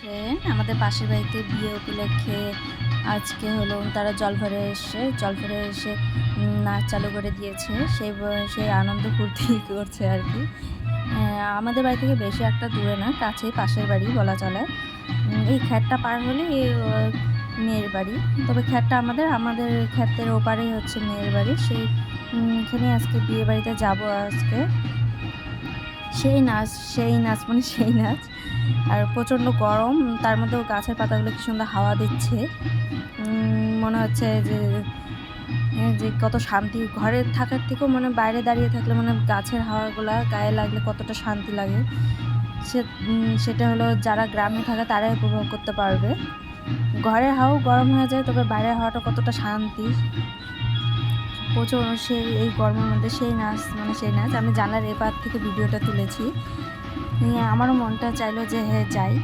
Friend, আমাদের পাশের বাড়িতে বিয়ে উপলক্ষে আজকে হলো তারা জলঘরে এসে নাচ চালু করে দিয়েছে। সেই আনন্দ ফুর্তি করছে আর কি। আমাদের বাড়ি থেকে বেশি একটা দূরে না, কাছেই পাশের বাড়ি বলা চলে। এই খ্যাতটা পার হলে মেয়ের বাড়ি। তবে খ্যাতটা আমাদের খ্যাতের ওপারেই হচ্ছে মেয়ের বাড়ি। এখানে আজকে বিয়ে বাড়িতে যাবো আজকে। সেই নাচ আর প্রচণ্ড গরম, তার মধ্যেও গাছের পাতাগুলো কি সুন্দর হাওয়া দিচ্ছে। মনে হচ্ছে যে কত শান্তি, ঘরে থাকার থেকেও মানে বাইরে দাঁড়িয়ে থাকলে মানে গাছের হাওয়াগুলা গায়ে লাগলে কতটা শান্তি লাগে, সেটা হলো যারা গ্রামে থাকে তারাই উপভোগ করতে পারবে। ঘরের হাওয়াও গরম হয়ে যায়, তবে বাইরের হাওয়াটা কতটা শান্তি। প্রচুর এই গরমের মধ্যে সেই নাচ আমি জানলার এপার থেকে ভিডিওটা তুলেছি। আমারও মনটা চাইলো যে হ্যাঁ যাই।